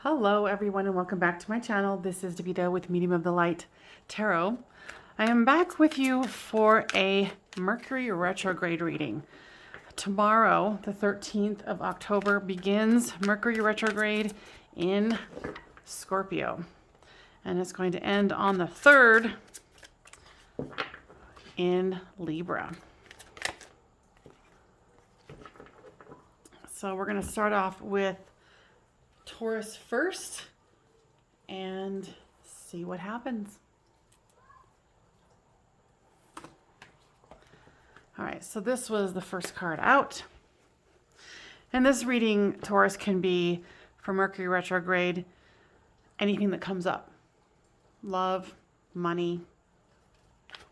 Hello everyone and welcome back to my channel. This is Davida with Medium of the Light Tarot. I am back with you for a Mercury retrograde reading. Tomorrow, the 13th of October, begins Mercury retrograde in Scorpio. And it's going to end on the 3rd in Libra. So we're going to start off with Taurus first and see what happens. All right, so this was the first card out. And this reading, Taurus, can be for Mercury retrograde, anything that comes up. Love, money,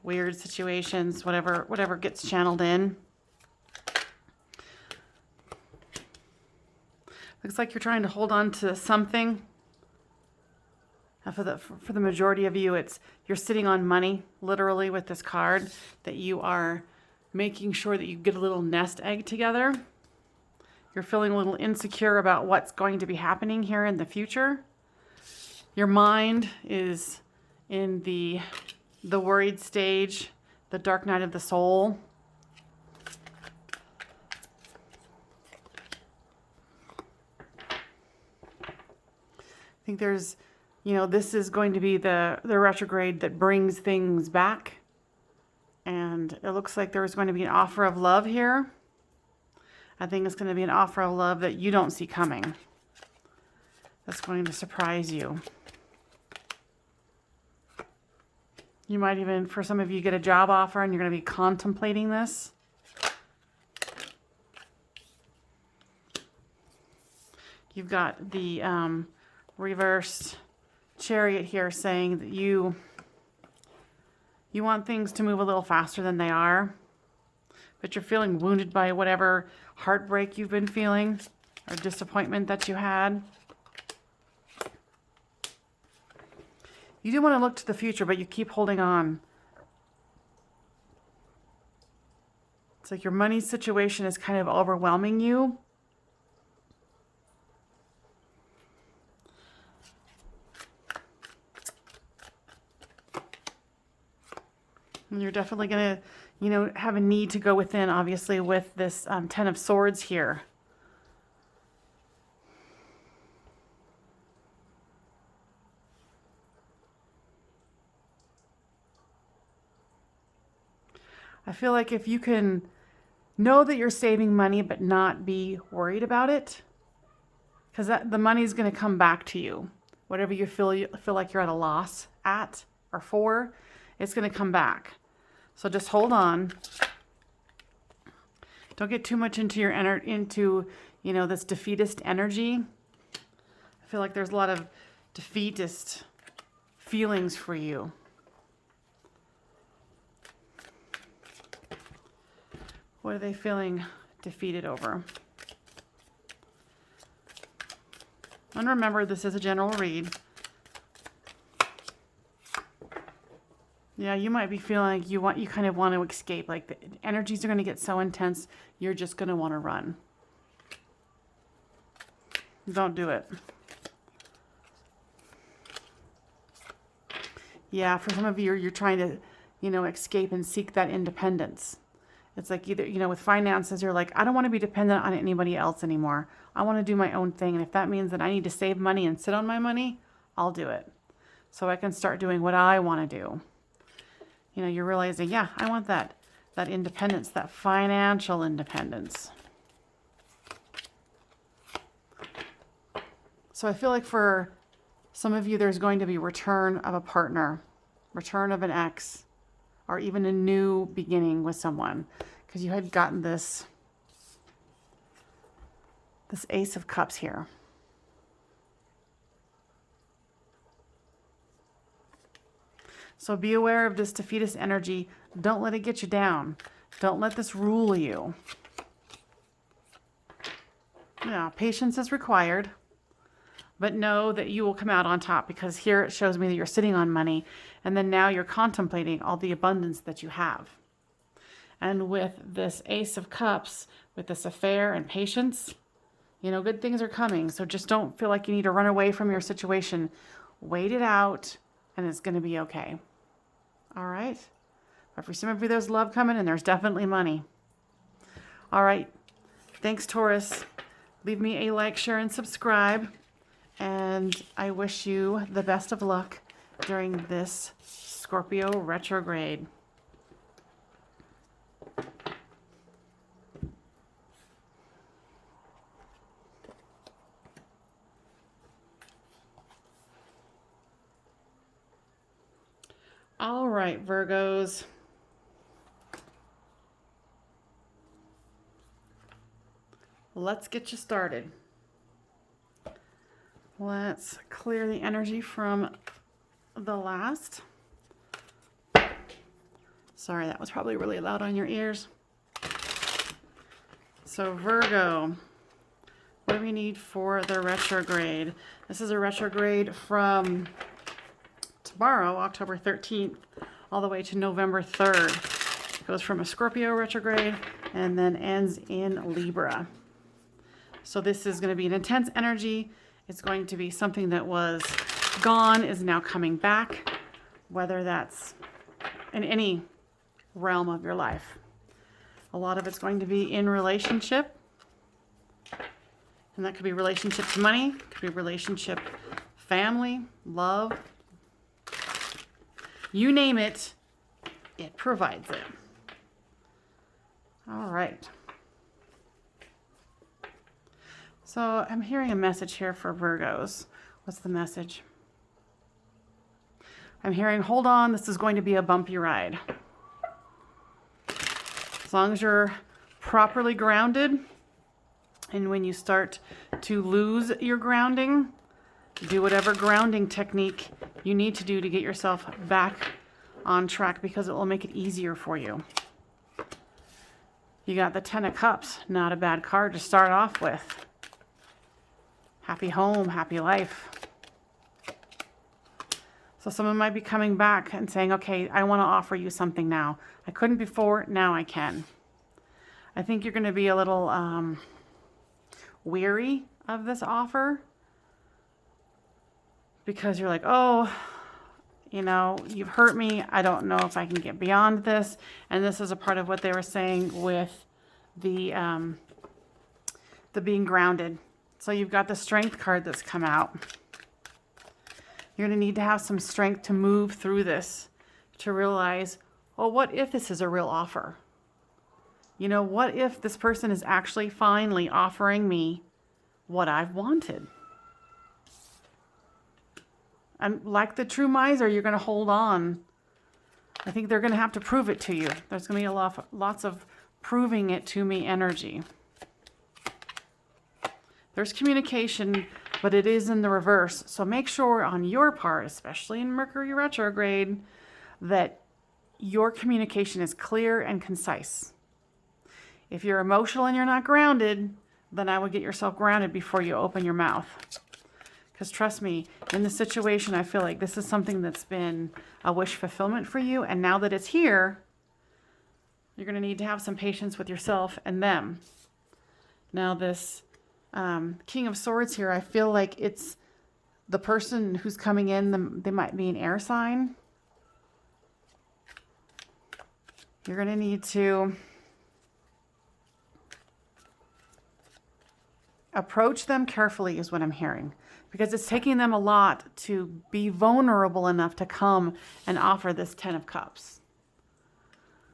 weird situations, whatever gets channeled in. Looks like you're trying to hold on to something. For the majority of you, you're sitting on money, literally, with this card, that you are making sure that you get a little nest egg together. You're feeling a little insecure about what's going to be happening here in the future. Your mind is in the worried stage, the dark night of the soul. I think there's, this is going to be the retrograde that brings things back. And it looks like there's going to be an offer of love here. I think it's going to be an offer of love that you don't see coming. That's going to surprise you. You might even, for some of you, get a job offer and you're going to be contemplating this. You've got the reversed Chariot here saying that you want things to move a little faster than they are, but you're feeling wounded by whatever heartbreak you've been feeling or disappointment that you had. You do want to look to the future, but you keep holding on. It's like your money situation is kind of overwhelming you. And you're definitely going to, have a need to go within, obviously, with this Ten of Swords here. I feel like if you can know that you're saving money but not be worried about it, because the money is going to come back to you. Whatever you feel like you're at a loss at or for, it's going to come back. So just hold on. Don't get too much into this defeatist energy. I feel like there's a lot of defeatist feelings for you. What are they feeling defeated over? And remember, this is a general read. Yeah, you might be feeling like you kind of want to escape. Like the energies are going to get so intense, you're just going to want to run. Don't do it. Yeah, for some of you, you're trying to, escape and seek that independence. It's like either, with finances, you're like, I don't want to be dependent on anybody else anymore. I want to do my own thing. And if that means that I need to save money and sit on my money, I'll do it. So I can start doing what I want to do. You're realizing, yeah, I want that independence, that financial independence. So I feel like for some of you, there's going to be return of a partner, return of an ex, or even a new beginning with someone, because you had gotten this Ace of Cups here. So be aware of this defeatist energy. Don't let it get you down. Don't let this rule you. Yeah, patience is required. But know that you will come out on top, because here it shows me that you're sitting on money and then now you're contemplating all the abundance that you have. And with this Ace of Cups, with this affair and patience, You know, good things are coming. So just don't feel like you need to run away from your situation. Wait it out, and it's going to be okay. All right? But for some of you, there's love coming, and there's definitely money. All right. Thanks, Taurus. Leave me a like, share, and subscribe. And I wish you the best of luck during this Scorpio retrograde. All right, Virgos. Let's get you started. Let's clear the energy from the last. Sorry, that was probably really loud on your ears. So Virgo, what do we need for the retrograde? This is a retrograde from tomorrow, October 13th, all the way to November 3rd. It goes from a Scorpio retrograde and then ends in Libra. So this is going to be an intense energy. It's going to be something that was gone is now coming back, whether that's in any realm of your life. A lot of it's going to be in relationship. And that could be relationship to money, could be relationship, family, love. You name it, it provides it. All right. So I'm hearing a message here for Virgos. What's the message? I'm hearing, hold on, this is going to be a bumpy ride. As long as you're properly grounded, and when you start to lose your grounding, do whatever grounding technique you need to do to get yourself back on track, because it will make it easier for you. You got the 10 of Cups, not a bad card to start off with. Happy home, happy life. So someone might be coming back and saying, okay, I want to offer you something now. I couldn't before, now I can. I think you're going to be a little weary of this offer, because you're like, oh, you know, you've hurt me. I don't know if I can get beyond this. And this is a part of what they were saying with the being grounded. So you've got the Strength card that's come out. You're going to need to have some strength to move through this, to realize, oh, what if this is a real offer? You know, what if this person is actually finally offering me what I've wanted? And like the true miser, you're going to hold on. I think they're going to have to prove it to you. There's going to be lots of proving it to me energy. There's communication, but it is in the reverse. So make sure on your part, especially in Mercury retrograde, that your communication is clear and concise. If you're emotional and you're not grounded, then I would get yourself grounded before you open your mouth. Because trust me, in this situation, I feel like this is something that's been a wish fulfillment for you. And now that it's here, you're going to need to have some patience with yourself and them. Now this King of Swords here, I feel like it's the person who's coming in, they might be an air sign. You're going to need to approach them carefully is what I'm hearing. Because it's taking them a lot to be vulnerable enough to come and offer this 10 of Cups.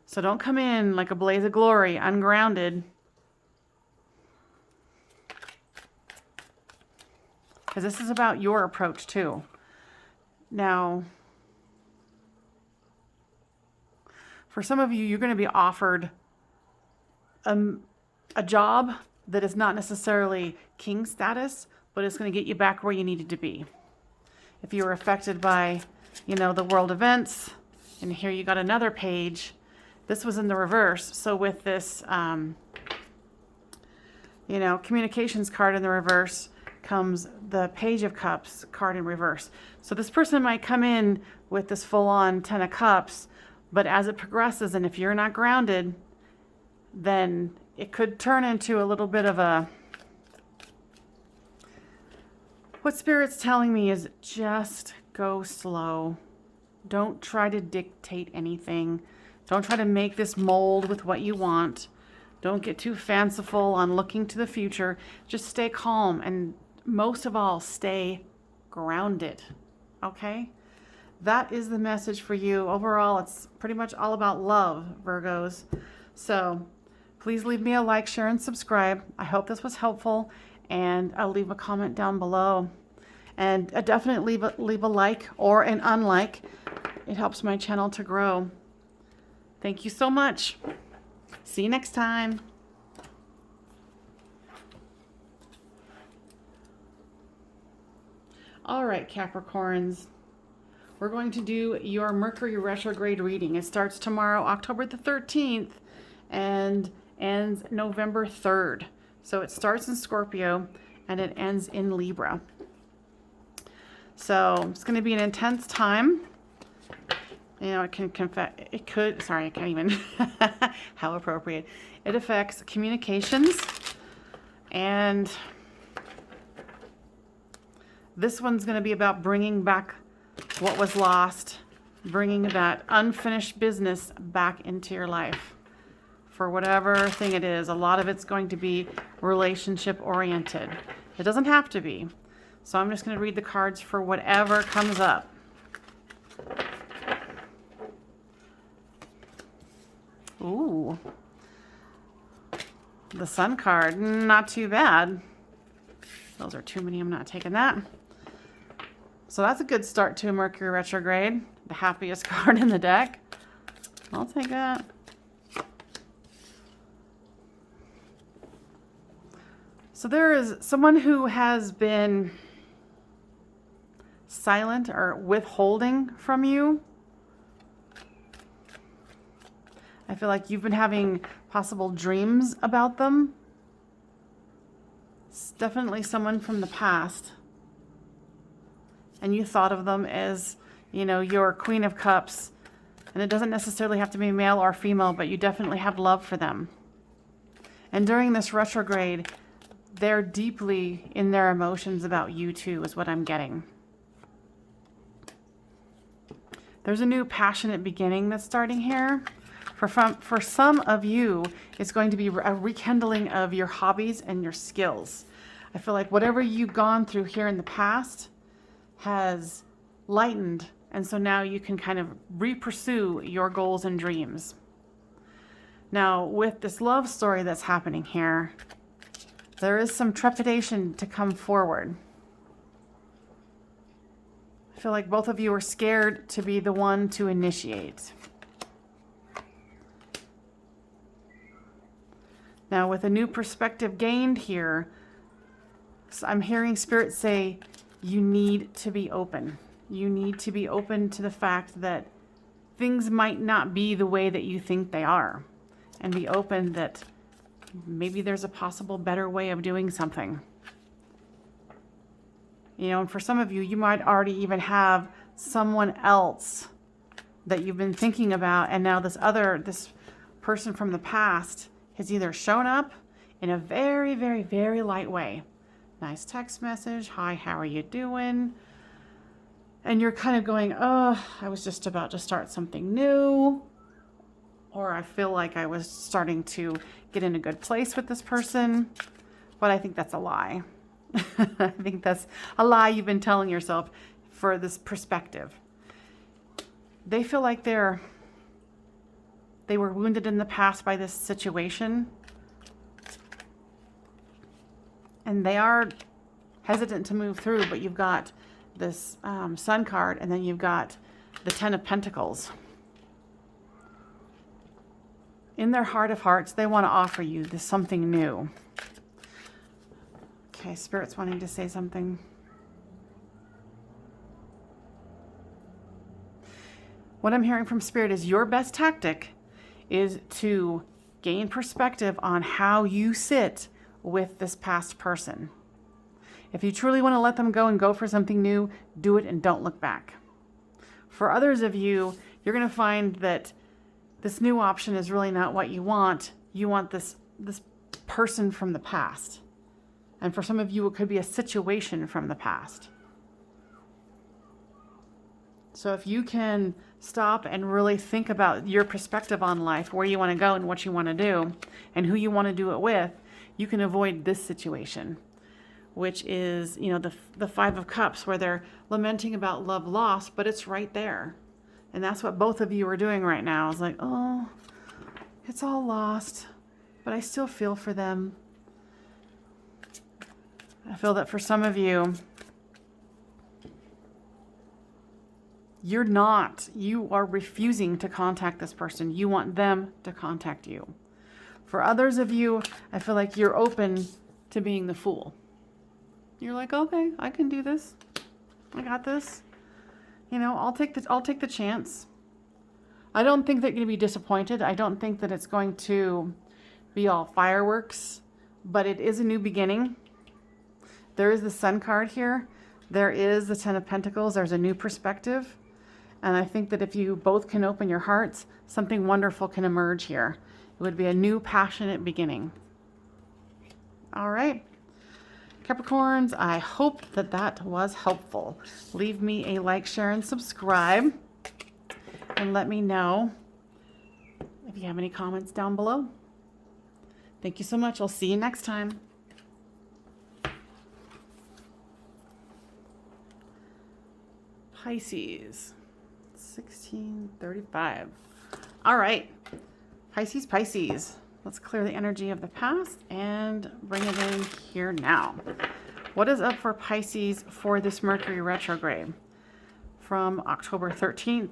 So don't come in like a blaze of glory, ungrounded. Because this is about your approach too. Now, for some of you, you're going to be offered a job that is not necessarily king status, but it's going to get you back where you needed to be. If you were affected by, you know, the world events, and here you got another page. This was in the reverse. So with this, you know, communications card in the reverse comes the Page of Cups card in reverse. So this person might come in with this full-on 10 of Cups, but as it progresses, and if you're not grounded, then it could turn into a little bit of a What Spirit's telling me is just go slow. Don't try to dictate anything. Don't try to make this mold with what you want. Don't get too fanciful on looking to the future. Just stay calm and most of all, stay grounded. Okay? That is the message for you. Overall, it's pretty much all about love, Virgos. So please leave me a like, share, and subscribe. I hope this was helpful, and I'll leave a comment down below. And definitely leave a like or an unlike. It helps my channel to grow. Thank you so much. See you next time. All right, Capricorns. We're going to do your Mercury retrograde reading. It starts tomorrow, October the 13th, and ends November 3rd. So it starts in Scorpio and it ends in Libra. So it's going to be an intense time. You know, sorry, I can't even, how appropriate. It affects communications, and this one's going to be about bringing back what was lost, bringing that unfinished business back into your life for whatever thing it is. A lot of it's going to be relationship oriented. It doesn't have to be. So I'm just going to read the cards for whatever comes up. Ooh. The Sun card, not too bad. Those are too many, I'm not taking that. So that's a good start to a Mercury retrograde. The happiest card in the deck. I'll take that. So there is someone who has been silent or withholding from you. I feel like you've been having possible dreams about them. It's definitely someone from the past. And you thought of them as, you know, your Queen of Cups. And it doesn't necessarily have to be male or female, but you definitely have love for them. And during this retrograde, they're deeply in their emotions about you too, is what I'm getting. There's a new passionate beginning that's starting here. For some of you, it's going to be a rekindling of your hobbies and your skills. I feel like whatever you've gone through here in the past has lightened, and so now you can kind of re-pursue your goals and dreams. Now, with this love story that's happening here, there is some trepidation to come forward. I feel like both of you are scared to be the one to initiate. Now, with a new perspective gained here, I'm hearing Spirit say, you need to be open. You need to be open to the fact that things might not be the way that you think they are. And be open that maybe there's a possible better way of doing something. You know, and for some of you, you might already even have someone else that you've been thinking about, and now this person from the past has either shown up in a very, very, very light way. Nice text message. Hi, how are you doing? And you're kind of going, oh, I was just about to start something new. Or I feel like I was starting to get in a good place with this person. But I think that's a lie. I think that's a lie you've been telling yourself for this perspective. They feel like they were wounded in the past by this situation. And they are hesitant to move through, but you've got this Sun card, and then you've got the Ten of Pentacles. In their heart of hearts, they want to offer you this something new. Okay, Spirit's wanting to say something. What I'm hearing from Spirit is your best tactic is to gain perspective on how you sit with this past person. If you truly want to let them go and go for something new, do it and don't look back. For others of you, you're going to find that this new option is really not what you want. You want this person from the past. And for some of you, it could be a situation from the past. So if you can stop and really think about your perspective on life, where you want to go and what you want to do, and who you want to do it with, you can avoid this situation, which is, you know, the Five of Cups, where they're lamenting about love lost, but it's right there. And that's what both of you are doing right now. It's like, oh, it's all lost, but I still feel for them. I feel that for some of you, you are refusing to contact this person. You want them to contact you. For others of you, I feel like you're open to being the fool. You're like, okay, I can do this. I got this. You know, I'll take the chance. I don't think that you're going to be disappointed. I don't think that it's going to be all fireworks, but it is a new beginning. There is the Sun card here. There is the Ten of Pentacles. There's a new perspective. And I think that if you both can open your hearts, something wonderful can emerge here. It would be a new, passionate beginning. All right. Capricorns, I hope that that was helpful. Leave me a like, share, and subscribe. And let me know if you have any comments down below. Thank you so much. I'll see you next time. Pisces, 1635. All right, Pisces. Let's clear the energy of the past and bring it in here now. What is up for Pisces for this Mercury retrograde from October 13th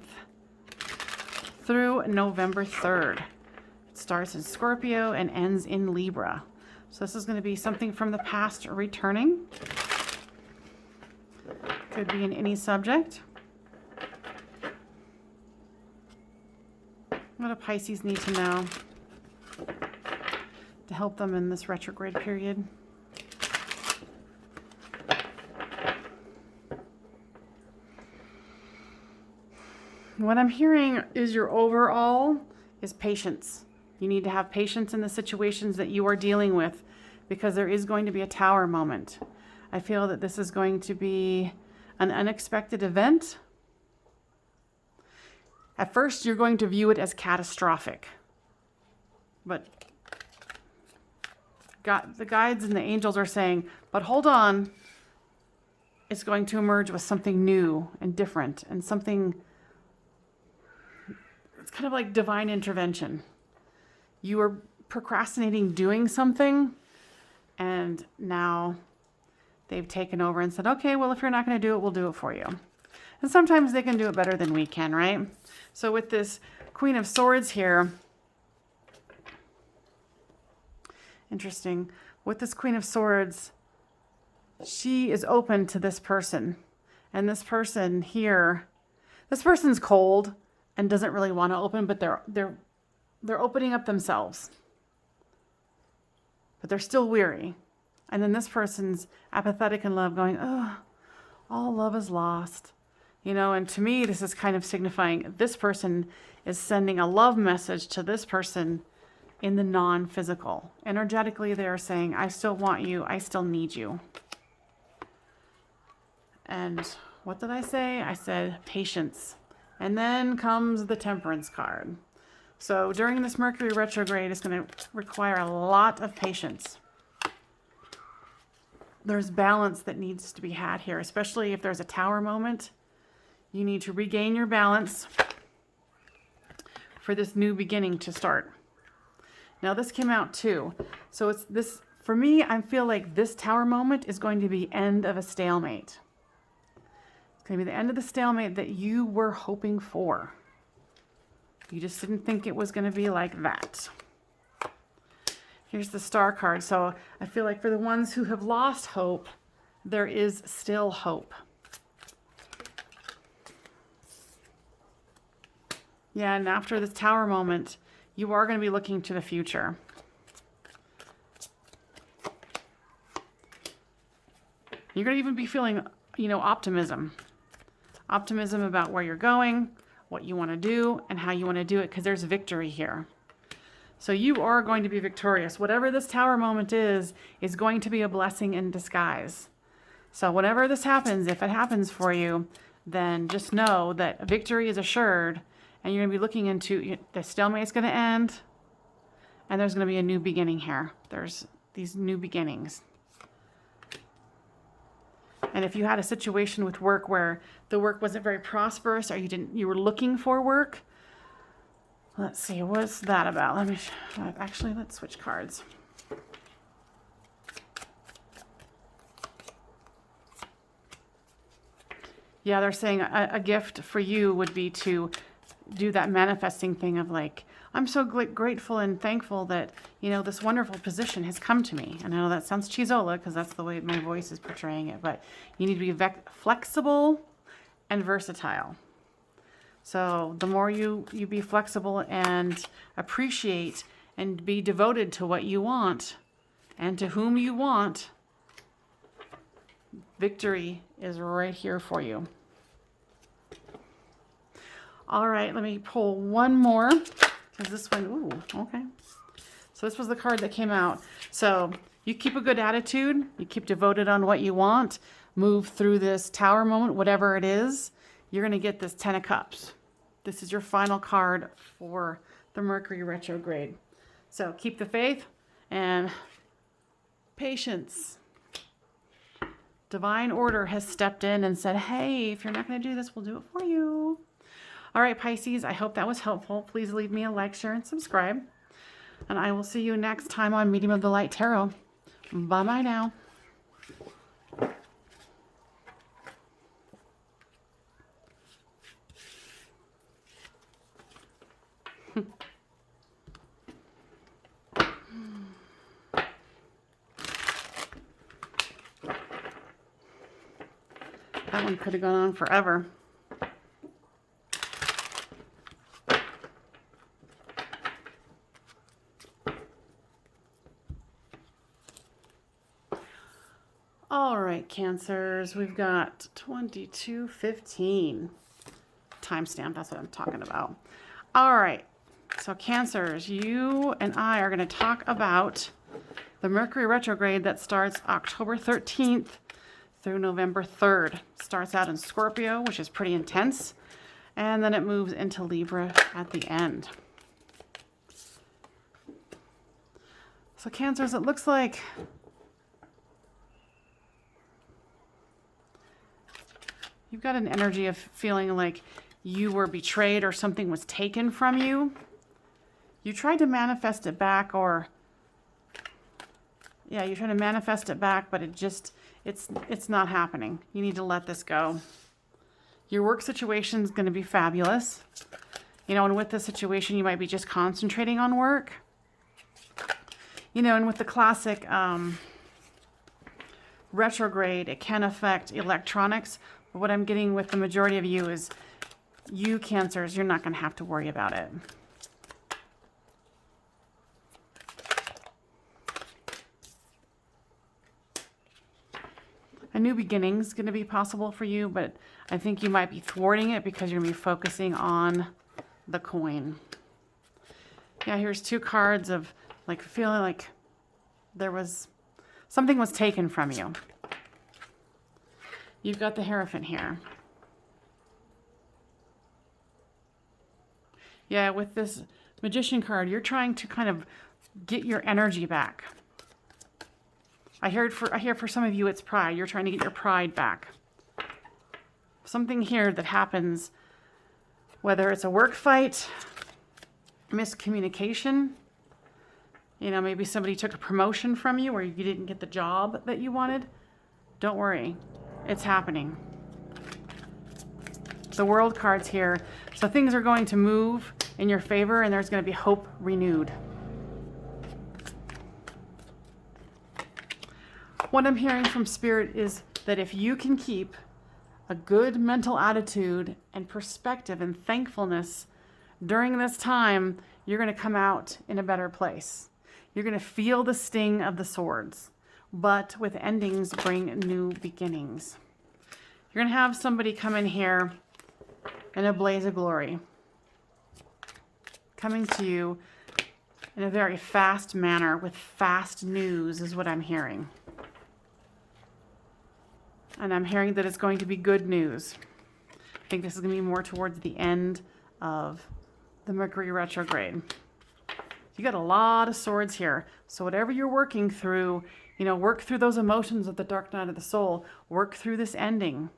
through November 3rd? It starts in Scorpio and ends in Libra. So this is going to be something from the past returning. Could be in any subject. What do Pisces need to know to help them in this retrograde period? What I'm hearing is your overall is patience. You need to have patience in the situations that you are dealing with, because there is going to be a tower moment. I feel that this is going to be an unexpected event. At first, you're going to view it as catastrophic. But the guides and the angels are saying, but hold on. It's going to emerge with something new and different, and something, it's kind of like divine intervention. You were procrastinating doing something, and now they've taken over and said, okay, well, if you're not going to do it, we'll do it for you. And sometimes they can do it better than we can, right? So with this Queen of Swords here, interesting. With this Queen of Swords, she is open to this person. And this person here, this person's cold and doesn't really want to open, but they're opening up themselves. But they're still weary. And then this person's apathetic in love, going, oh, all love is lost. You know, and to me, this is kind of signifying this person is sending a love message to this person in the non-physical. Energetically, they are saying, I still want you. I still need you. And what did I say? I said patience. And then comes the Temperance card. So during this Mercury retrograde, it's going to require a lot of patience. There's balance that needs to be had here, especially if there's a tower moment. You need to regain your balance for this new beginning to start. Now this came out too. So it's this, for me, I feel like this tower moment is going to be end of a stalemate. It's going to be the end of the stalemate that you were hoping for. You just didn't think it was going to be like that. Here's the Star card. So I feel like for the ones who have lost hope, there is still hope. Yeah, and after this tower moment, you are going to be looking to the future. You're going to even be feeling, you know, optimism. Optimism about where you're going, what you want to do, and how you want to do it, because there's victory here. So you are going to be victorious. Whatever this Tower moment is going to be a blessing in disguise. So whenever this happens, if it happens for you, then just know that victory is assured, and you're going to be looking into the stalemate's going to end, and there's going to be a new beginning here. There's these new beginnings. And if you had a situation with work where the work wasn't very prosperous, or you were looking for work, let's see, what's that about? Let's switch cards. Yeah, they're saying a gift for you would be to do that manifesting thing of like, I'm so grateful and thankful that, this wonderful position has come to me. And I know that sounds chizola because that's the way my voice is portraying it, but you need to be flexible and versatile. So the more you be flexible and appreciate and be devoted to what you want and to whom you want, victory is right here for you. All right, let me pull one more, because this one, ooh, okay. So this was the card that came out. So you keep a good attitude, you keep devoted on what you want, move through this Tower moment, whatever it is, you're going to get this 10 of Cups. This is your final card for the Mercury retrograde. So keep the faith and patience. Divine order has stepped in and said, hey, if you're not going to do this, we'll do it for you. All right, Pisces, I hope that was helpful. Please leave me a like, share, and subscribe. And I will see you next time on Medium of the Light Tarot. Bye-bye now. That one could have gone on forever. All right, Cancers, we've got 22:15 timestamp. That's what I'm talking about. All right, so Cancers, you and I are going to talk about the Mercury retrograde that starts October 13th through November 3rd. Starts out in Scorpio, which is pretty intense, and then it moves into Libra at the end. So Cancers, it looks like you've got an energy of feeling like you were betrayed or something was taken from you. You tried to manifest it back, or yeah, you're trying to manifest it back, but it's not happening. You need to let this go. Your work situation is going to be fabulous. And with this situation, you might be just concentrating on work. And with the classic retrograde, it can affect electronics. But what I'm getting with the majority of you is you Cancers, you're not going to have to worry about it. A new beginning is going to be possible for you, but I think you might be thwarting it because you're going to be focusing on the coin. Yeah, here's two cards of like feeling like something was taken from you. You've got the Hierophant here. Yeah, with this Magician card, you're trying to kind of get your energy back. I hear for some of you it's pride. You're trying to get your pride back. Something here that happens, whether it's a work fight, miscommunication, maybe somebody took a promotion from you or you didn't get the job that you wanted. Don't worry. It's happening. The World card's here. So things are going to move in your favor and there's going to be hope renewed. What I'm hearing from Spirit is that if you can keep a good mental attitude and perspective and thankfulness during this time, you're going to come out in a better place. You're going to feel the sting of the swords, but with endings bring new beginnings. You're going to have somebody come in here in a blaze of glory, coming to you in a very fast manner with fast news is what I'm hearing. And I'm hearing that it's going to be good news. I think this is going to be more towards the end of the Mercury retrograde. You got a lot of swords here. So whatever you're working through, work through those emotions of the dark night of the soul. Work through this ending.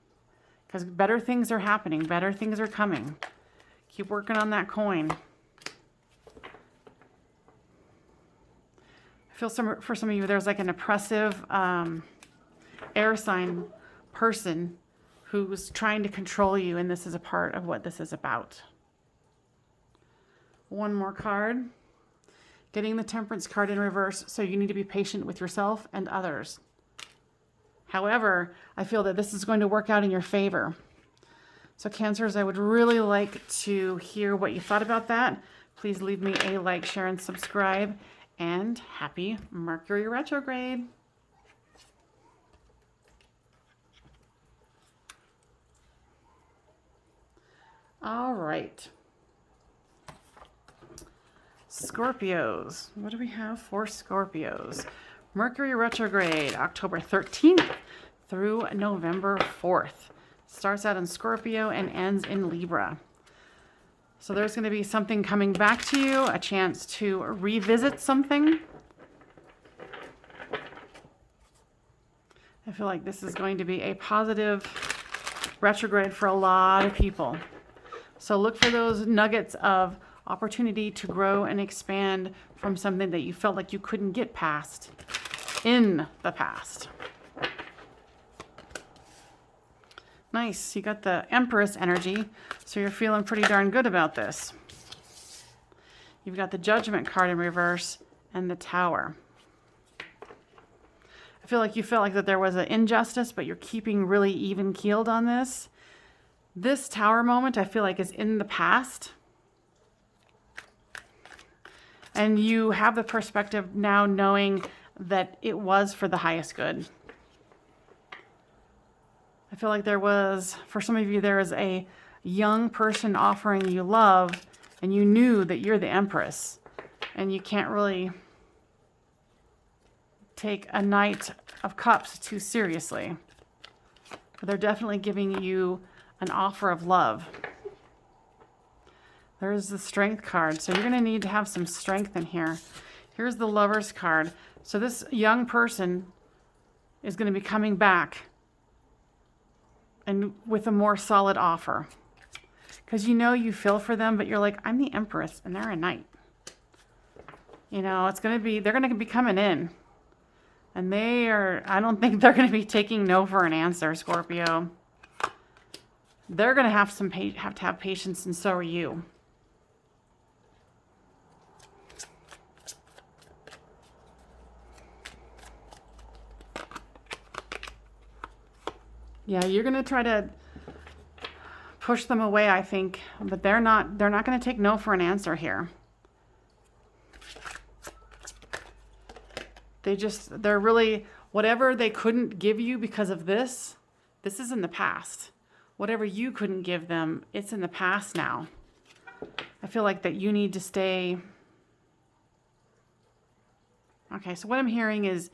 Because better things are happening. Better things are coming. Keep working on that coin. I feel for some of you, there's like an oppressive air sign person who's trying to control you, and this is a part of what this is about. One more card. Getting the Temperance card in reverse, so you need to be patient with yourself and others. However, I feel that this is going to work out in your favor. So Cancers, I would really like to hear what you thought about that. Please leave me a like, share, and subscribe. And happy Mercury retrograde. All right. Scorpios. What do we have for Scorpios? Mercury retrograde, October 13th through November 4th. Starts out in Scorpio and ends in Libra. So there's going to be something coming back to you, a chance to revisit something. I feel like this is going to be a positive retrograde for a lot of people. So look for those nuggets of opportunity to grow and expand from something that you felt like you couldn't get past in the past. Nice, you got the Empress energy, so you're feeling pretty darn good about this. You've got the Judgment card in reverse and the Tower. I feel like you felt like that there was an injustice, but you're keeping really even-keeled on this. This Tower moment, I feel like, is in the past. And you have the perspective now knowing that it was for the highest good. I feel like there was, for some of you, there is a young person offering you love, and you knew that you're the Empress, and you can't really take a Knight of Cups too seriously. But they're definitely giving you an offer of love. There's the Strength card, so you're going to need to have some strength in here. Here's the Lovers card. So this young person is going to be coming back and with a more solid offer. Because you feel for them, but you're like, I'm the Empress and they're a Knight. It's going to be, they're going to be coming in. And I don't think they're going to be taking no for an answer, Scorpio. They're going to have to have patience, and so are you. Yeah, you're going to try to push them away, I think, but they're not going to take no for an answer here. They're really, whatever they couldn't give you because of this is in the past. Whatever you couldn't give them, it's in the past now. I feel like that you need to stay. Okay, so what I'm hearing is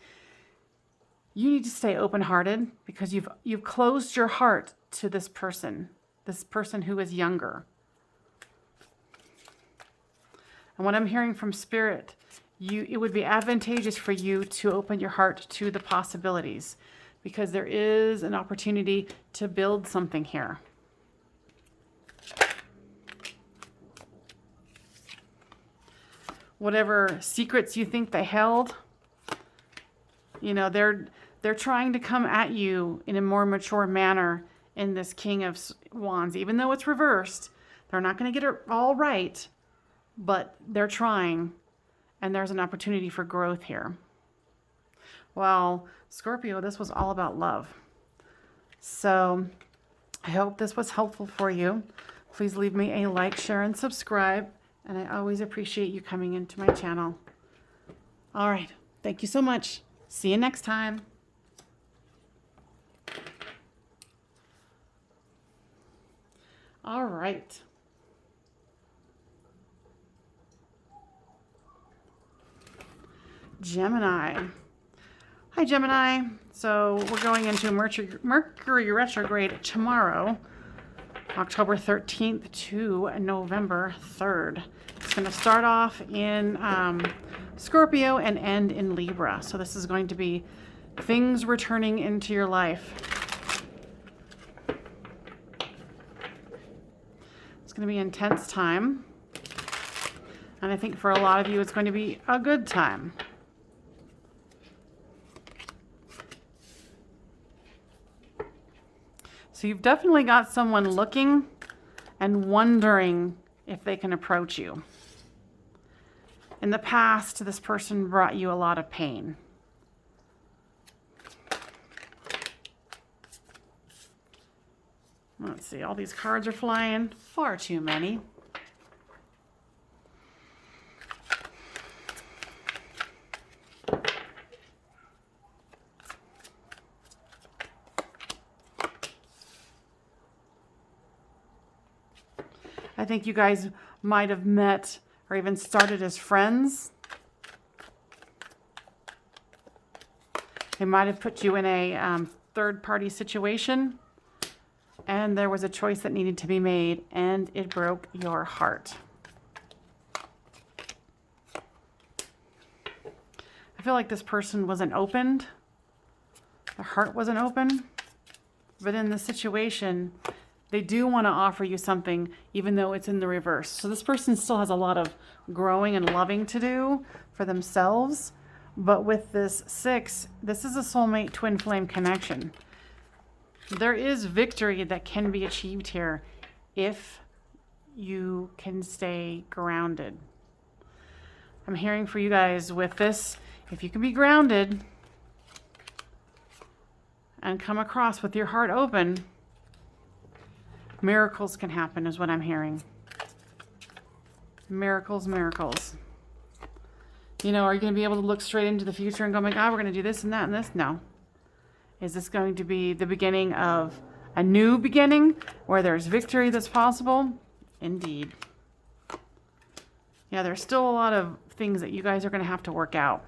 you need to stay open-hearted because you've closed your heart to this person who is younger. And what I'm hearing from Spirit, it would be advantageous for you to open your heart to the possibilities, because there is an opportunity to build something here. Whatever secrets you think they held, they're trying to come at you in a more mature manner in this King of Wands. Even though it's reversed, they're not going to get it all right, but they're trying, and there's an opportunity for growth here. Well, Scorpio, this was all about love. So I hope this was helpful for you. Please leave me a like, share, and subscribe. And I always appreciate you coming into my channel. All right. Thank you so much. See you next time. All right. Gemini. Hi, Gemini. So we're going into Mercury retrograde tomorrow, October 13th to November 3rd. It's going to start off in Scorpio and end in Libra. So this is going to be things returning into your life. It's going to be an intense time. And I think for a lot of you, it's going to be a good time. So you've definitely got someone looking and wondering if they can approach you. In the past, this person brought you a lot of pain. Let's see, all these cards are flying. Far too many. I think you guys might have met or even started as friends. They might have put you in a third-party situation, and there was a choice that needed to be made, and it broke your heart. I feel like this person wasn't opened. Their heart wasn't open. But in the situation, they do want to offer you something, even though it's in the reverse. So this person still has a lot of growing and loving to do for themselves. But with this 6, this is a soulmate twin flame connection. There is victory that can be achieved here if you can stay grounded. I'm hearing for you guys with this, if you can be grounded and come across with your heart open, miracles can happen is what I'm hearing. Miracles, miracles. You know, are you going to be able to look straight into the future and go, oh my God, we're going to do this and that and this? No. Is this going to be the beginning of a new beginning where there's victory that's possible? Indeed. Yeah, there's still a lot of things that you guys are going to have to work out.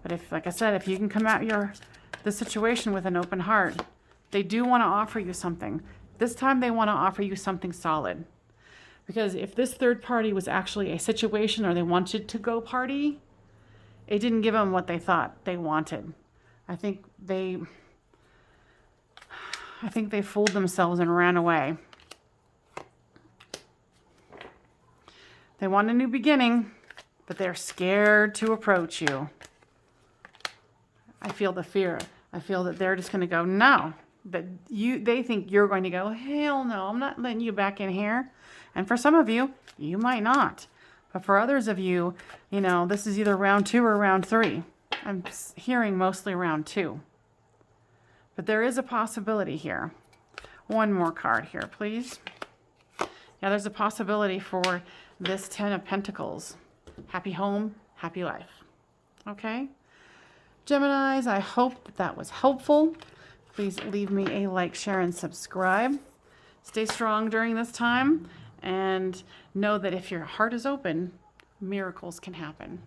But if, like I said, if you can come at the situation with an open heart, they do want to offer you something. This time they want to offer you something solid. Because if this third party was actually a situation or they wanted to go party, it didn't give them what they thought they wanted. I think they fooled themselves and ran away. They want a new beginning, but they're scared to approach you. I feel the fear. I feel that they're just going to go, no. But they think you're going to go, hell no, I'm not letting you back in here. And for some of you, you might not. But for others of you, you know, this is either round 2 or round 3. I'm hearing mostly round 2. But there is a possibility here. One more card here, please. Yeah, there's a possibility for this 10 of Pentacles. Happy home, happy life. Okay? Geminis, I hope that was helpful. Please leave me a like, share, and subscribe. Stay strong during this time. And know that if your heart is open, miracles can happen.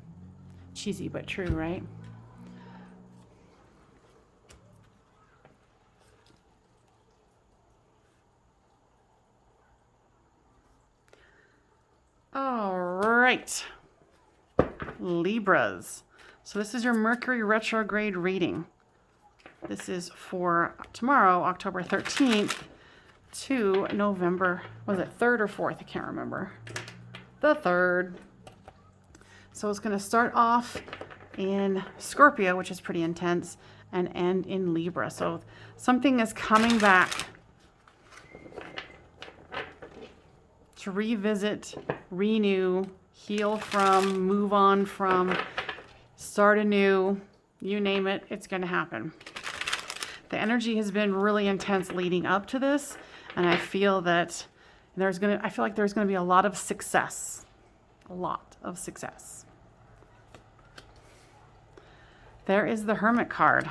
Cheesy but true, right? All right. Libras. So this is your Mercury retrograde reading. This is for tomorrow, October 13th to November, was it 3rd or 4th? I can't remember. The 3rd. So it's going to start off in Scorpio, which is pretty intense, and end in Libra. So something is coming back to revisit, renew, heal from, move on from, start anew, you name it, it's going to happen. The energy has been really intense leading up to this, and I feel that I feel like there's going to be a lot of success. A lot of success. There is the Hermit card.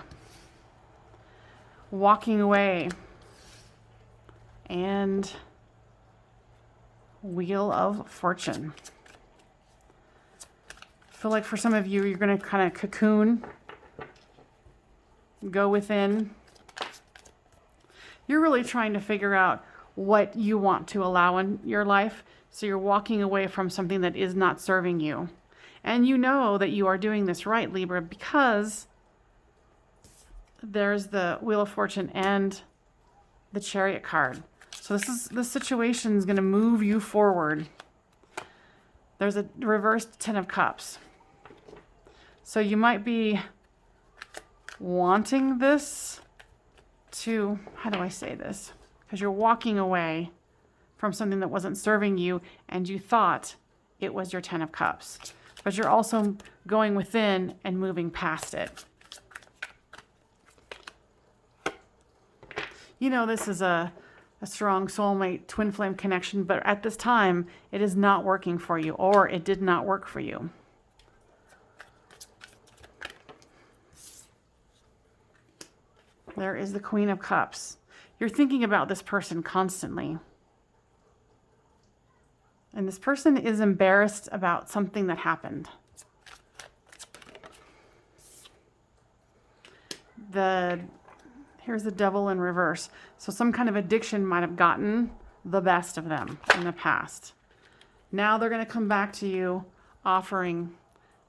Walking away. And Wheel of Fortune. feel like for some of you, you're going to kind of cocoon, go within. You're really trying to figure out what you want to allow in your life. So you're walking away from something that is not serving you. And you know that you are doing this right, Libra, because there's the Wheel of Fortune and the Chariot card. So this situation is going to move you forward. There's a reversed Ten of Cups. So you might be wanting this to, how do I say this? Because you're walking away from something that wasn't serving you and you thought it was your Ten of Cups. But you're also going within and moving past it. You know, this is a strong soulmate twin flame connection, but at this time, it is not working for you, or it did not work for you. There is the Queen of Cups. You're thinking about this person constantly. And this person is embarrassed about something that happened. Here's the Devil in reverse. So some kind of addiction might have gotten the best of them in the past. Now they're going to come back to you offering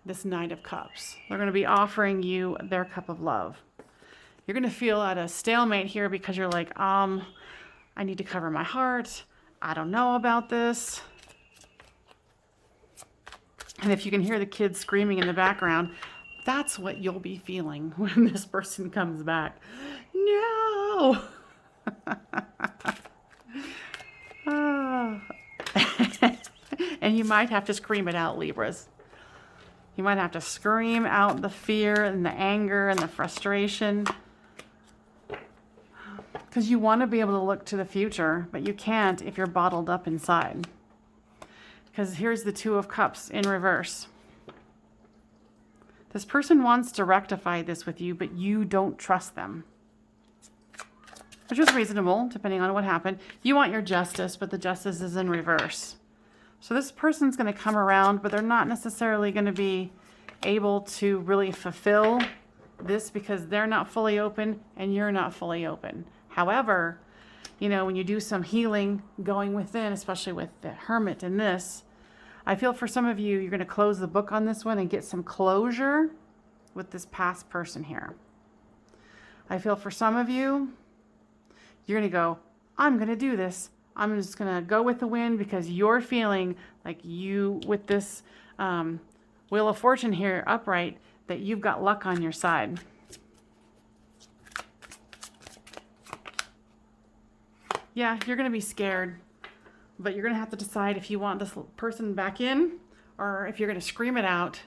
this Knight of Cups. They're going to be offering you their cup of love. You're going to feel at a stalemate here because you're like, I need to cover my heart. I don't know about this. And if you can hear the kids screaming in the background, that's what you'll be feeling when this person comes back. No! And you might have to scream it out, Libras. You might have to scream out the fear and the anger and the frustration. Because you want to be able to look to the future, but you can't if you're bottled up inside. Because here's the Two of Cups in reverse. This person wants to rectify this with you, but you don't trust them. Which is reasonable, depending on what happened. You want your justice, but the justice is in reverse. So this person's going to come around, but they're not necessarily going to be able to really fulfill this because they're not fully open and you're not fully open. However, you know, when you do some healing going within, especially with the Hermit in this, I feel for some of you, you're going to close the book on this one and get some closure with this past person here. I feel for some of you, you're going to go, I'm going to do this. I'm just going to go with the wind because you're feeling like you, with this Wheel of Fortune here upright, that you've got luck on your side. Yeah, you're going to be scared, but you're going to have to decide if you want this person back in or if you're going to scream it out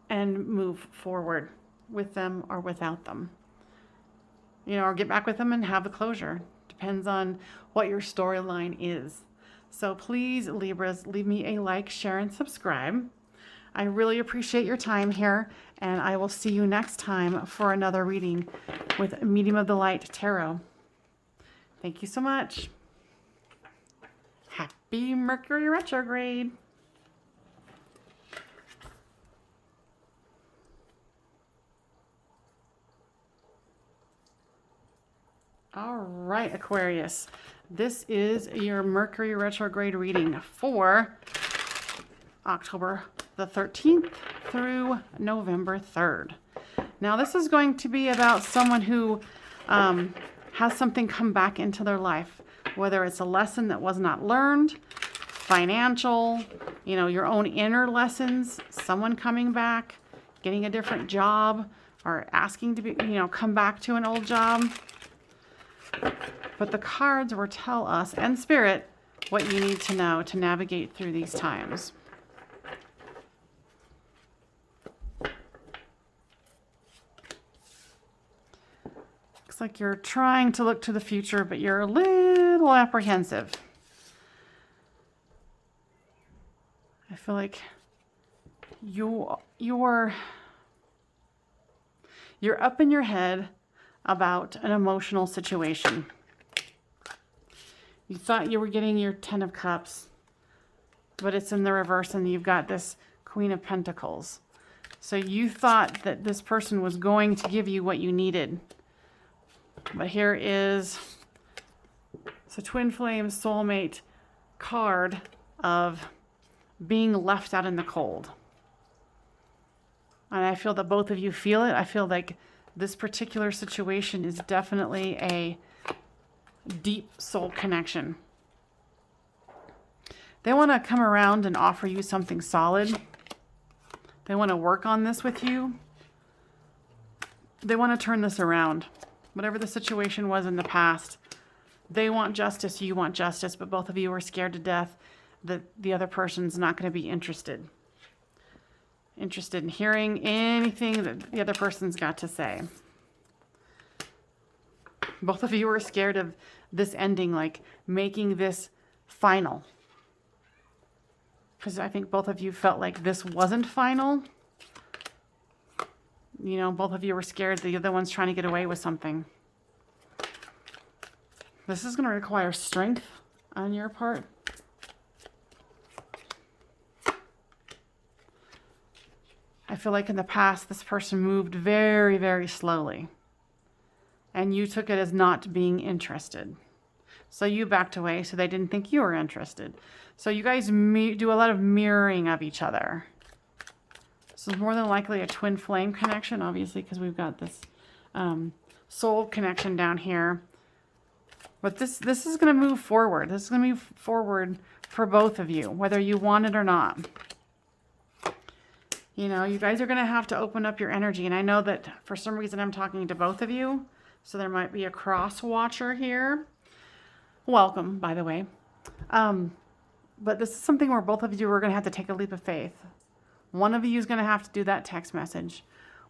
and move forward with them or without them. You know, or get back with them and have the closure. Depends on what your storyline is. So please, Libras, leave me a like, share, and subscribe. I really appreciate your time here, and I will see you next time for another reading with Medium of the Light Tarot. Thank you so much. Happy Mercury Retrograde. All right, Aquarius. This is your Mercury Retrograde reading for October the 13th through November 3rd. Now, this is going to be about someone who has something come back into their life, whether it's a lesson that was not learned, financial, you know, your own inner lessons, someone coming back, getting a different job, or asking to be, you know, come back to an old job. But the cards will tell us, and Spirit, what you need to know to navigate through these times. Looks like you're trying to look to the future, but you're a little apprehensive. I feel like you're up in your head about an emotional situation. You thought you were getting your Ten of Cups, but it's in the reverse and you've got this Queen of Pentacles. So you thought that this person was going to give you what you needed. But here is the twin flame soulmate card of being left out in the cold. And I feel that both of you feel it. I feel like this particular situation is definitely a deep soul connection. They want to come around and offer you something solid. They want to work on this with you. They want to turn this around. Whatever the situation was in the past, they want justice, you want justice, but both of you are scared to death that the other person's not going to be interested in hearing anything that the other person's got to say. Both of you are scared of this ending, like making this final. Because I think both of you felt like this wasn't final. You know, both of you were scared the other one's trying to get away with something. This is going to require strength on your part. I feel like in the past, this person moved very, very slowly. And you took it as not being interested. So you backed away so they didn't think you were interested. So you guys do a lot of mirroring of each other. This is more than likely a twin flame connection, obviously, because we've got this soul connection down here. But this is going to move forward. This is going to move forward for both of you, whether you want it or not. You know, you guys are going to have to open up your energy. And I know that for some reason I'm talking to both of you. So there might be a cross watcher here. Welcome, by the way. But this is something where both of you are going to have to take a leap of faith. One of you is going to have to do that text message.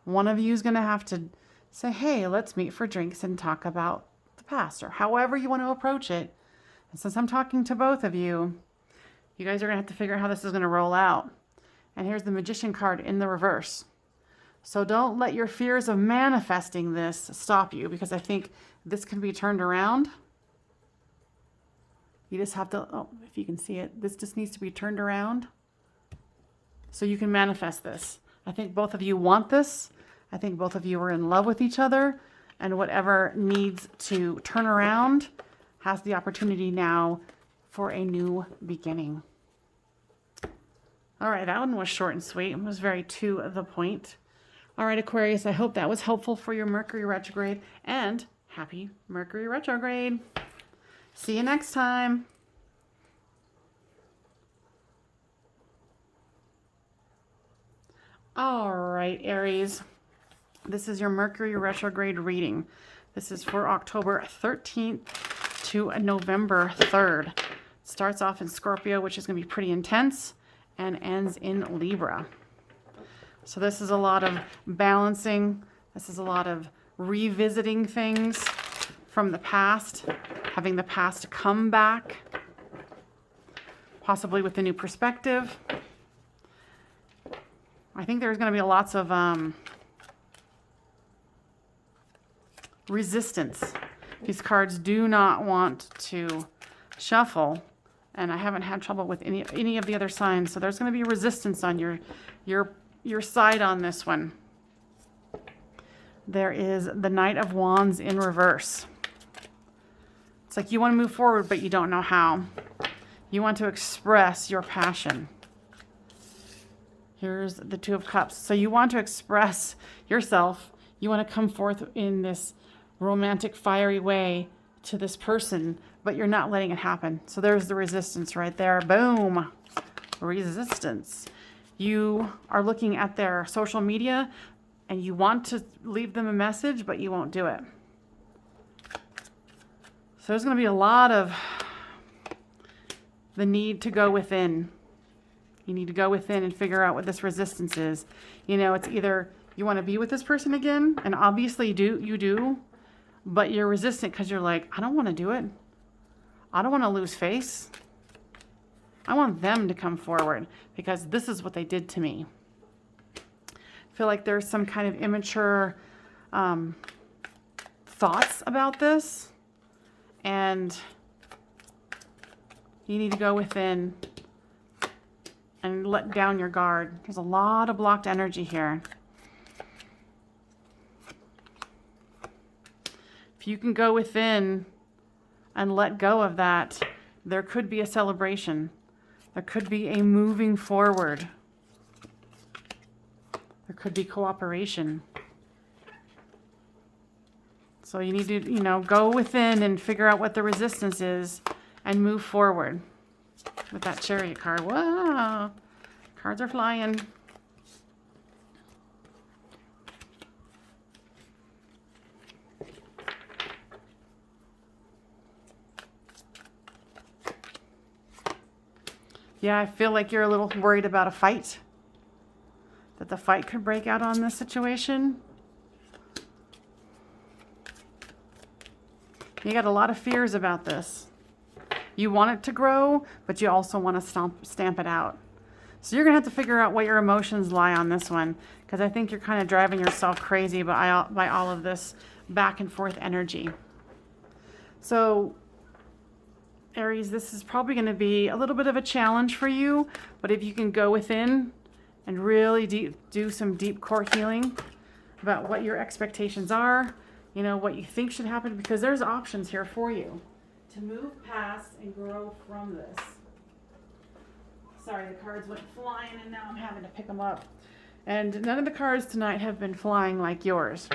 One of you is going to have to say, hey, let's meet for drinks and talk about the past, or however you want to approach it. And since I'm talking to both of you, you guys are going to have to figure out how this is going to roll out. And here's the Magician card in the reverse. So don't let your fears of manifesting this stop you, because I think this can be turned around. You just have to, oh, if you can see it, this just needs to be turned around so you can manifest this. I think both of you want this. I think both of you are in love with each other, and whatever needs to turn around has the opportunity now for a new beginning. All right, that one was short and sweet. It was very to the point. All right, Aquarius, I hope that was helpful for your Mercury retrograde, and happy Mercury retrograde. See you next time. All right, Aries, this is your Mercury retrograde reading. This is for October 13th to November 3rd. It starts off in Scorpio, which is going to be pretty intense, and ends in Libra. So this is a lot of balancing. This is a lot of revisiting things from the past, having the past come back, possibly with a new perspective. I think there's going to be lots of resistance. These cards do not want to shuffle, and I haven't had trouble with any of the other signs. So there's going to be resistance on your side on this one. There is the Knight of Wands in reverse. It's like you want to move forward, but you don't know how. You want to express your passion. Here's the Two of Cups. So you want to express yourself. You want to come forth in this romantic, fiery way to this person, but you're not letting it happen. So there's the resistance right there. Boom. Resistance. You are looking at their social media and you want to leave them a message, but you won't do it. So there's going to be a lot of the need to go within. You need to go within and figure out what this resistance is. You know, it's either you want to be with this person again, and obviously you do, but you're resistant because you're like, I don't want to do it. I don't want to lose face. I want them to come forward because this is what they did to me. I feel like there's some kind of immature thoughts about this, and you need to go within and let down your guard. There's a lot of blocked energy here. If you can go within and let go of that, there could be a celebration. There could be a moving forward. There could be cooperation. So you need to, go within and figure out what the resistance is and move forward with that Chariot card. Wow, cards are flying. Yeah, I feel like you're a little worried about a fight. That the fight could break out on this situation. You got a lot of fears about this. You want it to grow, but you also want to stamp it out. So you're going to have to figure out what your emotions lie on this one, because I think you're kind of driving yourself crazy by all of this back and forth energy. So Aries, this is probably going to be a little bit of a challenge for you, but if you can go within and really do some deep core healing about what your expectations are, what you think should happen, because there's options here for you to move past and grow from this. Sorry, the cards went flying and now I'm having to pick them up. And none of the cards tonight have been flying like yours.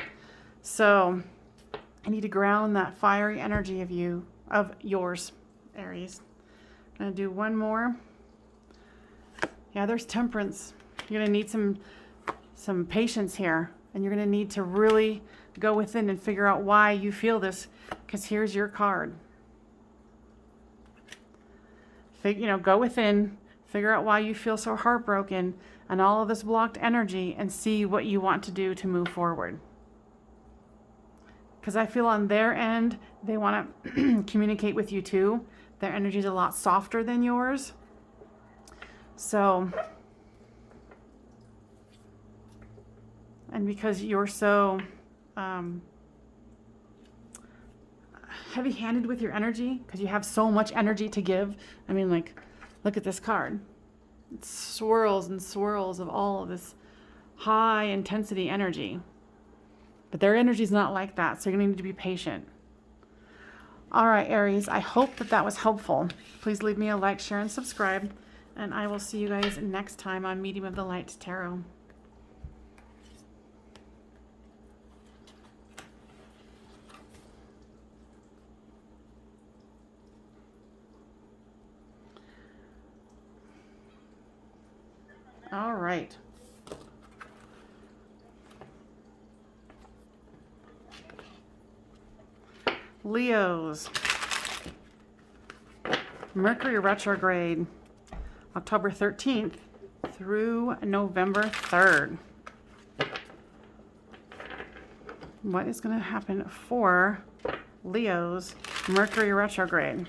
So I need to ground that fiery energy of yours, Aries. I'm going to do one more. Yeah, there's Temperance. You're going to need some patience here, and you're going to need to really go within and figure out why you feel this, because here's your card. Go within, figure out why you feel so heartbroken and all of this blocked energy, and see what you want to do to move forward. Because I feel on their end, they want to communicate with you too. Their energy is a lot softer than yours. So, and because you're so heavy-handed with your energy, because you have so much energy to give. I mean, look at this card. It swirls and swirls of all of this high-intensity energy. But their energy is not like that, so you're going to need to be patient. All right, Aries, I hope that was helpful. Please leave me a like, share, and subscribe. And I will see you guys next time on Medium of the Light Tarot. All right. Leos. Mercury retrograde, October 13th through November 3rd. What is going to happen for Leo's Mercury retrograde?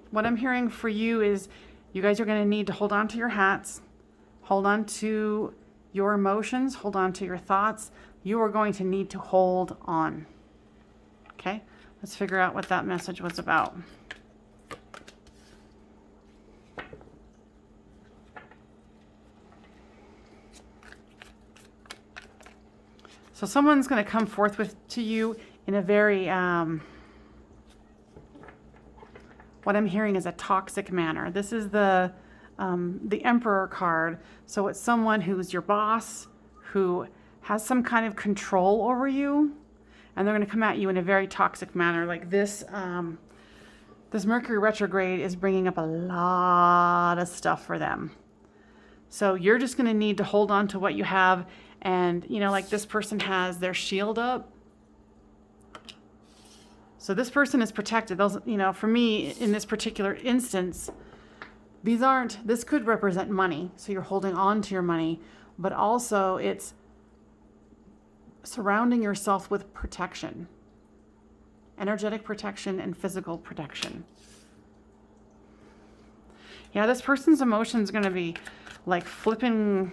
What I'm hearing for you is you guys are going to need to hold on to your hats, hold on to your emotions, hold on to your thoughts. You are going to need to hold on. Okay? Let's figure out what that message was about. So someone's going to come forth to you in a very, what I'm hearing is a toxic manner. This is the Emperor card. So it's someone who's your boss, who has some kind of control over you, and they're going to come at you in a very toxic manner. Like this, this Mercury retrograde is bringing up a lot of stuff for them. So you're just going to need to hold on to what you have. And, like this person has their shield up. So this person is protected. Those, for me, in this particular instance, this could represent money. So you're holding on to your money, but also it's surrounding yourself with protection, energetic protection and physical protection. Yeah, this person's emotion is going to be like flipping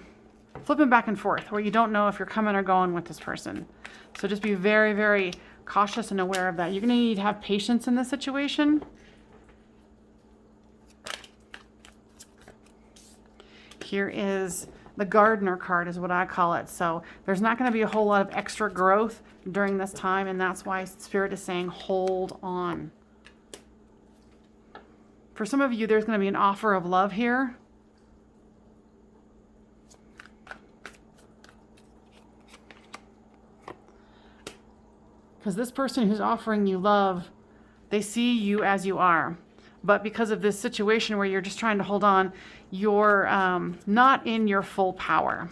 back and forth, where you don't know if you're coming or going with this person. So just be very, very cautious and aware of that. You're going to need to have patience in this situation. Here is the gardener card is what I call it. So there's not going to be a whole lot of extra growth during this time, and that's why Spirit is saying hold on. For some of you, there's going to be an offer of love here. Because this person who's offering you love, they see you as you are. But because of this situation where you're just trying to hold on, you're not in your full power.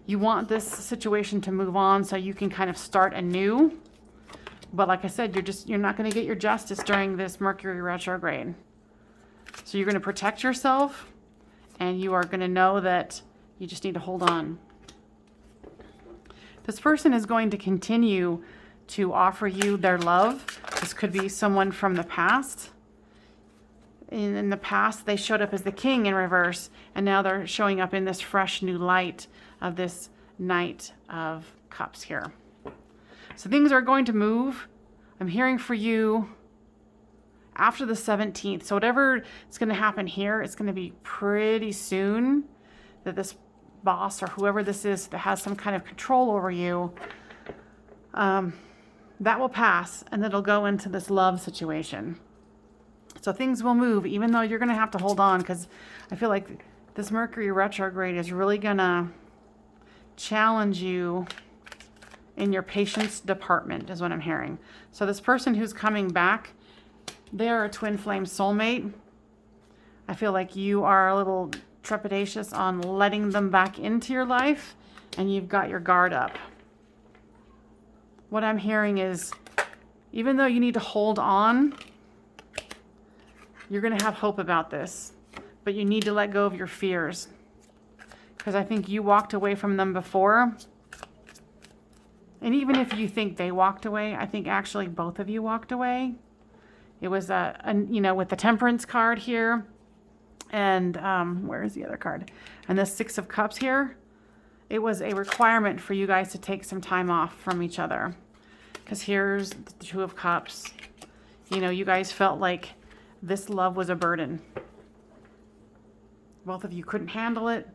You want this situation to move on so you can kind of start anew. But like I said, you're not going to get your justice during this Mercury retrograde. So you're going to protect yourself, and you are going to know that you just need to hold on. This person is going to continue to offer you their love. This could be someone from the past. In the past, they showed up as the king in reverse, and now they're showing up in this fresh new light of this Knight of Cups here. So things are going to move. I'm hearing for you after the 17th. So whatever is going to happen here, it's going to be pretty soon that this boss or whoever this is that has some kind of control over you, that will pass, and it'll go into this love situation. So things will move, even though you're going to have to hold on, because I feel like this Mercury retrograde is really going to challenge you in your patience department, is what I'm hearing. So this person who's coming back, they are a twin flame soulmate. I feel like you are a little trepidatious on letting them back into your life, and you've got your guard up. What I'm hearing is, even though you need to hold on, you're going to have hope about this, but you need to let go of your fears, because I think you walked away from them before. And even if you think they walked away, I think actually both of you walked away. It was with the Temperance card here, and where is the other card? And the Six of Cups here. It was a requirement for you guys to take some time off from each other, because here's the Two of Cups. You guys felt like this love was a burden. Both of you couldn't handle it.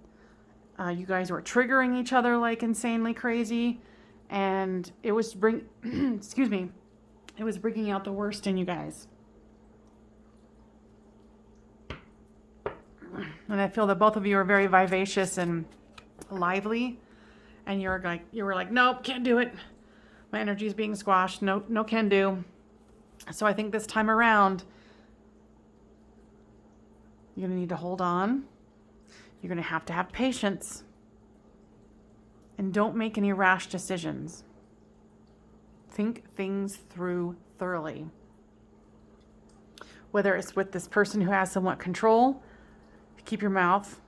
You guys were triggering each other like insanely crazy, and it was excuse me, it was bringing out the worst in you guys. And I feel that both of you are very vivacious and lively, and you were like, nope, can't do it. My energy is being squashed. No can do. So I think this time around, you're going to need to hold on. You're going to have patience. And don't make any rash decisions. Think things through thoroughly. Whether it's with this person who has somewhat control, keep your mouth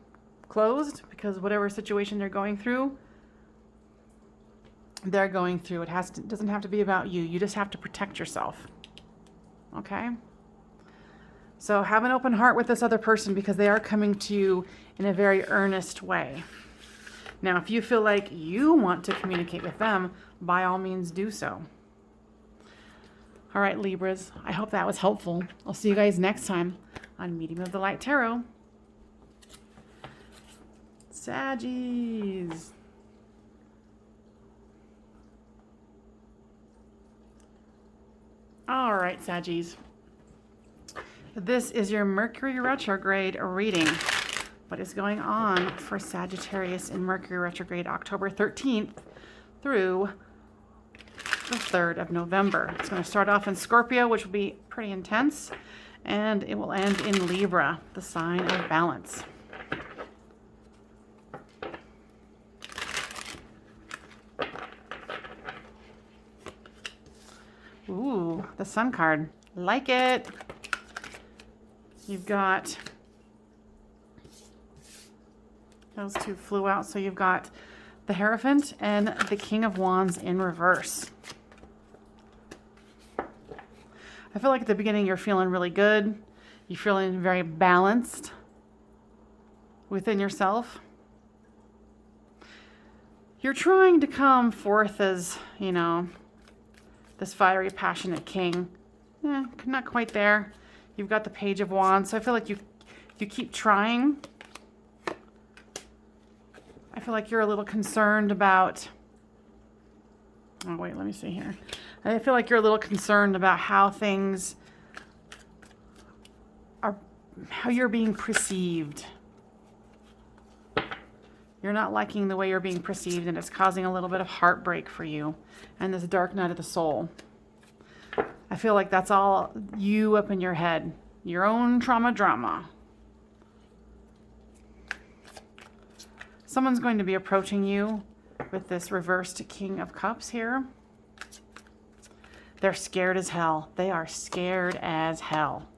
closed, because whatever situation they're going through, it doesn't have to be about you. You just have to protect yourself. Okay? So have an open heart with this other person, because they are coming to you in a very earnest way. Now, if you feel like you want to communicate with them, by all means do so. All right, Libras, I hope that was helpful. I'll see you guys next time on Medium of the Light Tarot. Saggies. All right, Saggies. This is your Mercury retrograde reading. What is going on for Sagittarius in Mercury retrograde October 13th through the 3rd of November. It's going to start off in Scorpio, which will be pretty intense, and it will end in Libra, the sign of balance. Ooh, the Sun card. Like it. You've got, those two flew out, so you've got the Hierophant and the King of Wands in reverse. I feel like at the beginning you're feeling really good. You're feeling very balanced within yourself. You're trying to come forth as, this fiery, passionate king. Not quite there. You've got the Page of Wands, so I feel like you keep trying, I feel like you're a little concerned about, oh wait, let me see here. I feel like you're a little concerned about how things are, how you're being perceived. You're not liking the way you're being perceived, and it's causing a little bit of heartbreak for you and this dark night of the soul. I feel like that's all you up in your head, your own trauma drama. Someone's going to be approaching you with this reversed King of Cups here. They're scared as hell. They are scared as hell.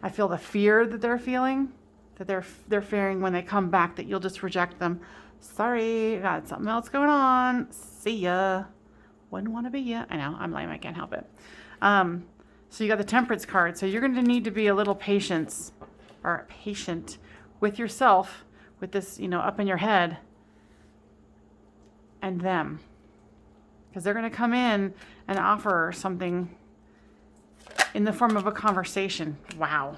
I feel the fear that they're feeling, that they're fearing when they come back that you'll just reject them. Sorry, got something else going on. See ya. Wouldn't want to be ya. I know, I'm lame, I can't help it. So you got the Temperance card. So you're going to need to be a little patient with yourself, with this, up in your head, and them. Because they're going to come in and offer something in the form of a conversation. Wow.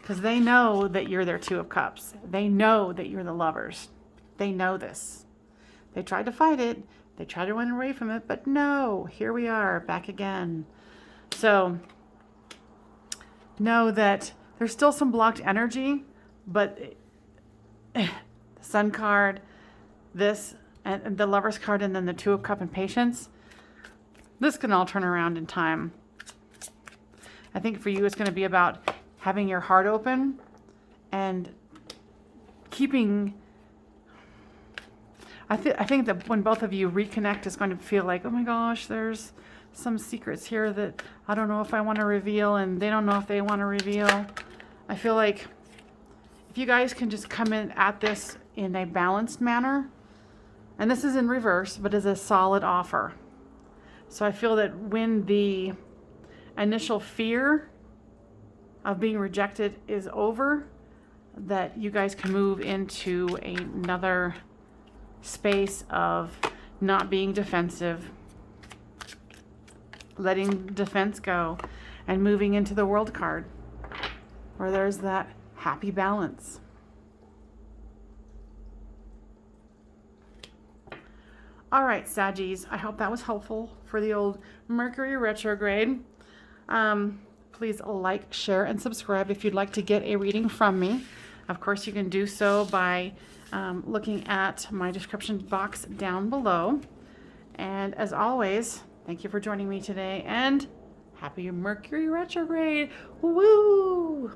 Because they know that you're their Two of Cups. They know that you're the lovers. They know this. They tried to fight it. They tried to run away from it. But no, here we are, back again. So know that there's still some blocked energy. But the Sun card, this, and the Lover's card, and then the Two of Cups and Patience. This can all turn around in time. I think for you it's going to be about having your heart open and keeping... I think that when both of you reconnect, it's going to feel like, oh my gosh, there's some secrets here that I don't know if I want to reveal, and they don't know if they want to reveal. I feel like if you guys can just come in at this in a balanced manner, and this is in reverse, but is a solid offer. So I feel that when the initial fear of being rejected is over, that you guys can move into another space of not being defensive, letting defense go, and moving into the World card, where there's that happy balance. All right, Saggies, I hope that was helpful for the old Mercury retrograde. Please like, share, and subscribe if you'd like to get a reading from me. Of course, you can do so by looking at my description box down below. And as always, thank you for joining me today, and happy Mercury retrograde. Woo!